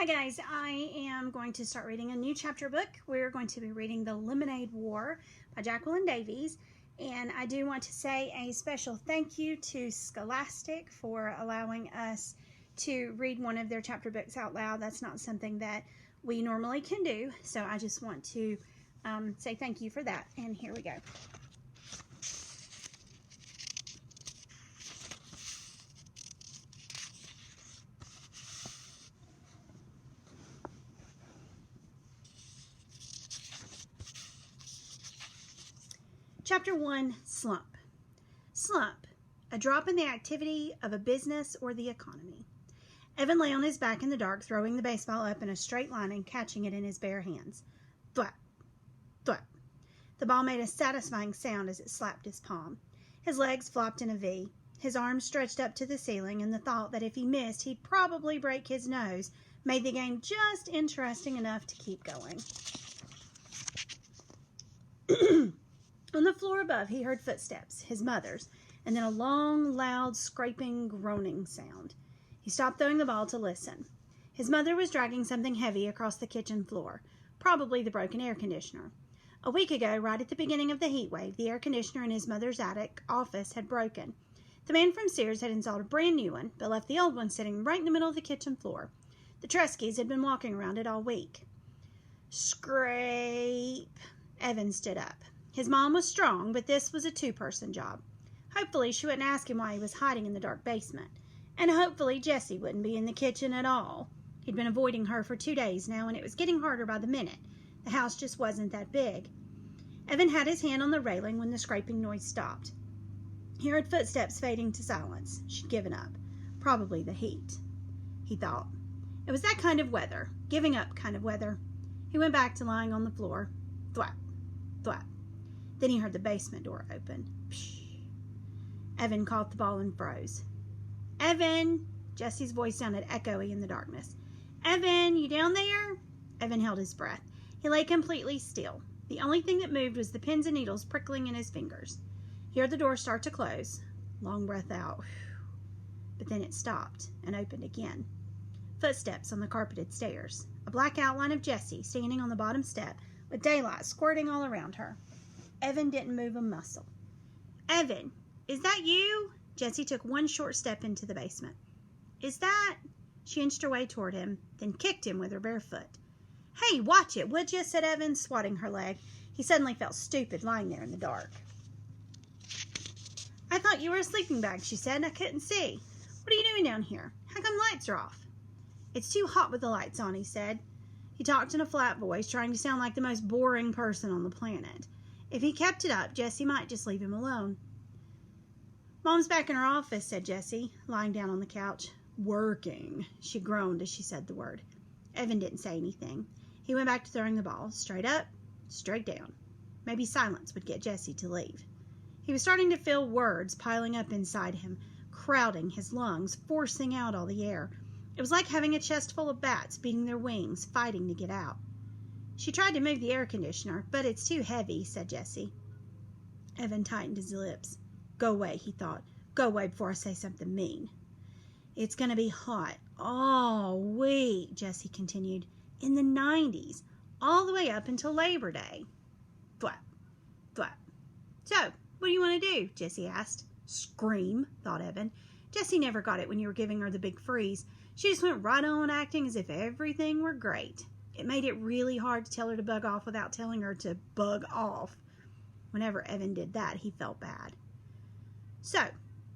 Hi guys, I am going to start reading a new chapter book. We're going to be reading The Lemonade War by Jacqueline Davies. And I do want to say a special thank you to Scholastic for allowing us to read one of their chapter books out loud. That's not something that we normally can do. So I just want to say thank you for that. And here we go. Chapter 1, Slump. Slump, a drop in the activity of a business or the economy. Evan lay on his back in the dark, throwing the baseball up in a straight line and catching it in his bare hands. Thwap, thwap. The ball made a satisfying sound as it slapped his palm. His legs flopped in a V. His arms stretched up to the ceiling, and the thought that if he missed, he'd probably break his nose made the game just interesting enough to keep going. On the floor above, he heard footsteps, his mother's, and then a long, loud, scraping, groaning sound. He stopped throwing the ball to listen. His mother was dragging something heavy across the kitchen floor, probably the broken air conditioner. A week ago, right at the beginning of the heat wave, the air conditioner in his mother's attic office had broken. The man from Sears had installed a brand new one, but left the old one sitting right in the middle of the kitchen floor. The Truskies had been walking around it all week. Scrape! Evan stood up. His mom was strong, but this was a two-person job. Hopefully she wouldn't ask him why he was hiding in the dark basement. And hopefully Jessie wouldn't be in the kitchen at all. He'd been avoiding her for 2 days now, and it was getting harder by the minute. The house just wasn't that big. Evan had his hand on the railing when the scraping noise stopped. He heard footsteps fading to silence. She'd given up. Probably the heat, he thought. It was that kind of weather. Giving up kind of weather. He went back to lying on the floor. Thwap, thwap. Then he heard the basement door open. Psh. Evan caught the ball and froze. Evan! Jessie's voice sounded echoey in the darkness. Evan, you down there? Evan held his breath. He lay completely still. The only thing that moved was the pins and needles prickling in his fingers. He heard the door start to close. Long breath out. But then it stopped and opened again. Footsteps on the carpeted stairs. A black outline of Jessie standing on the bottom step with daylight squirting all around her. Evan didn't move a muscle. Evan, is that you? Jessie took one short step into the basement. Is that? She inched her way toward him, then kicked him with her bare foot. Hey, watch it, would you? Said Evan, swatting her leg. He suddenly felt stupid lying there in the dark. I thought you were a sleeping bag, she said, and I couldn't see. What are you doing down here? How come lights are off? It's too hot with the lights on, he said. He talked in a flat voice, trying to sound like the most boring person on the planet. If he kept it up, Jessie might just leave him alone. Mom's back in her office, said Jessie, lying down on the couch. Working, she groaned as she said the word. Evan didn't say anything. He went back to throwing the ball, straight up, straight down. Maybe silence would get Jessie to leave. He was starting to feel words piling up inside him, crowding his lungs, forcing out all the air. It was like having a chest full of bats beating their wings, fighting to get out. She tried to move the air conditioner, but it's too heavy, said Jessie. Evan tightened his lips. Go away, he thought. Go away before I say something mean. It's going to be hot all week, Jessie continued. In the 90s, all the way up until Labor Day. Thwap, thwap. So, what do you want to do? Jessie asked. Scream, thought Evan. Jessie never got it when you were giving her the big freeze. She just went right on acting as if everything were great. It made it really hard to tell her to bug off without telling her to bug off. Whenever Evan did that, he felt bad. So,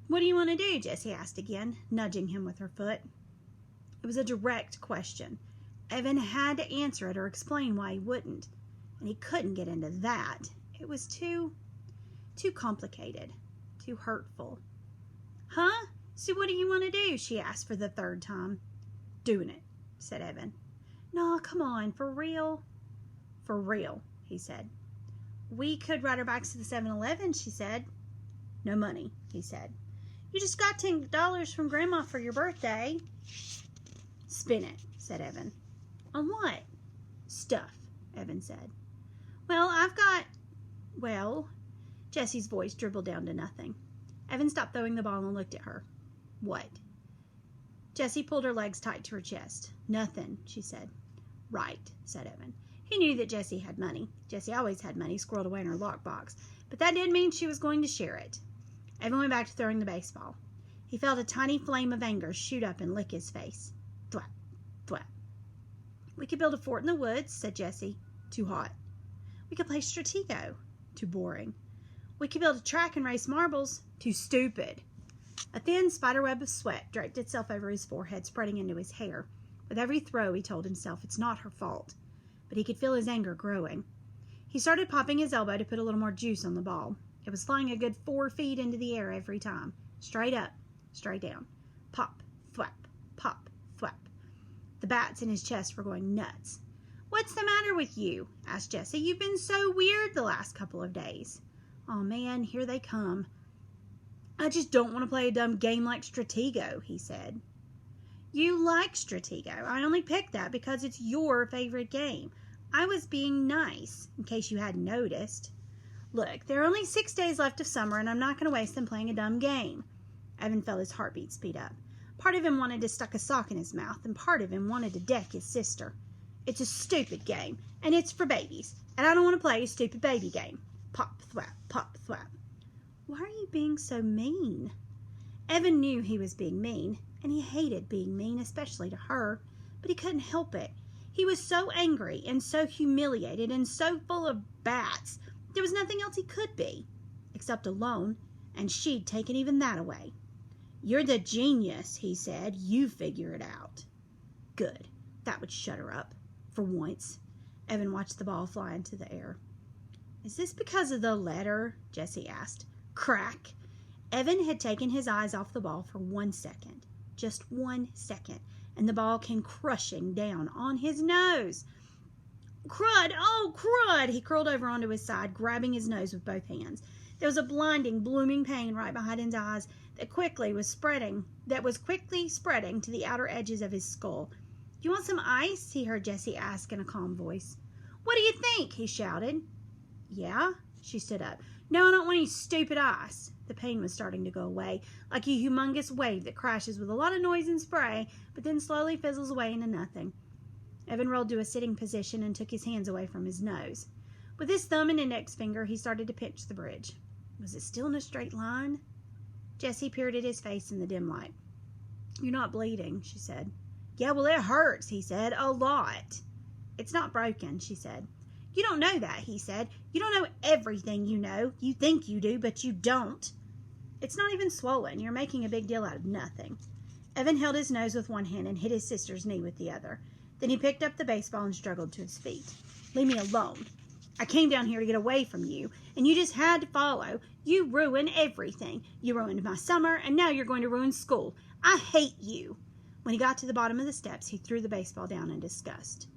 what do you want to do? Jessie asked again, nudging him with her foot. It was a direct question. Evan had to answer it or explain why he wouldn't. And he couldn't get into that. It was too complicated, too hurtful. Huh? So what do you want to do? She asked for the third time. Doing it, said Evan. No, come on, for real? For real, he said. We could ride our bikes to the 7-Eleven, she said. No money, he said. You just got $10 from Grandma for your birthday. Spin it, said Evan. On what? Stuff, Evan said. Well, Jessie's voice dribbled down to nothing. Evan stopped throwing the ball and looked at her. What? Jessie pulled her legs tight to her chest. Nothing, she said. Right, said Evan. He knew that Jessie had money. Jessie always had money squirreled away in her lockbox, but that didn't mean she was going to share it. Evan went back to throwing the baseball. He felt a tiny flame of anger shoot up and lick his face. Thwap, thwap. We could build a fort in the woods, said Jessie. Too hot. We could play Stratego. Too boring. We could build a track and race marbles. Too stupid. A thin spiderweb of sweat draped itself over his forehead, spreading into his hair. With every throw, he told himself it's not her fault. But he could feel his anger growing. He started popping his elbow to put a little more juice on the ball. It was flying a good 4 feet into the air every time. Straight up, straight down. Pop, thwap, pop, thwap. The bats in his chest were going nuts. What's the matter with you? Asked Jessie. You've been so weird the last couple of days. Oh man, here they come. I just don't want to play a dumb game like Stratego, he said. You like Stratego. I only picked that because it's your favorite game. I was being nice, in case you hadn't noticed. Look, there are only 6 days left of summer, and I'm not going to waste them playing a dumb game. Evan felt his heartbeat speed up. Part of him wanted to stuck a sock in his mouth, and part of him wanted to deck his sister. It's a stupid game, and it's for babies, and I don't want to play a stupid baby game. Pop, thwap, pop, thwap. Why are you being so mean? Evan knew he was being mean, and he hated being mean, especially to her, but he couldn't help it. He was so angry and so humiliated and so full of bats. There was nothing else he could be, except alone, and she'd taken even that away. You're the genius, he said. You figure it out. Good. That would shut her up, for once. Evan watched the ball fly into the air. Is this because of the letter? Jessie asked. Crack. Evan had taken his eyes off the ball for 1 second. Just 1 second. And the ball came crushing down on his nose. Crud! Oh, crud! He curled over onto his side, grabbing his nose with both hands. There was a blinding, blooming pain right behind his eyes that was quickly spreading to the outer edges of his skull. You want some ice? He heard Jessie ask in a calm voice. What do you think? He shouted. Yeah? She stood up. No, I don't want any stupid ice. The pain was starting to go away, like a humongous wave that crashes with a lot of noise and spray, but then slowly fizzles away into nothing. Evan rolled to a sitting position and took his hands away from his nose. With his thumb and index finger, he started to pinch the bridge. Was it still in a straight line? Jessie peered at his face in the dim light. You're not bleeding, she said. Yeah, well, it hurts, he said. A lot. It's not broken, she said. You don't know that, he said. You don't know everything you know. You think you do, but you don't. It's not even swollen. You're making a big deal out of nothing. Evan held his nose with one hand and hit his sister's knee with the other. Then he picked up the baseball and struggled to his feet. Leave me alone. I came down here to get away from you, and you just had to follow. You ruined everything. You ruined my summer, and now you're going to ruin school. I hate you. When he got to the bottom of the steps, he threw the baseball down in disgust.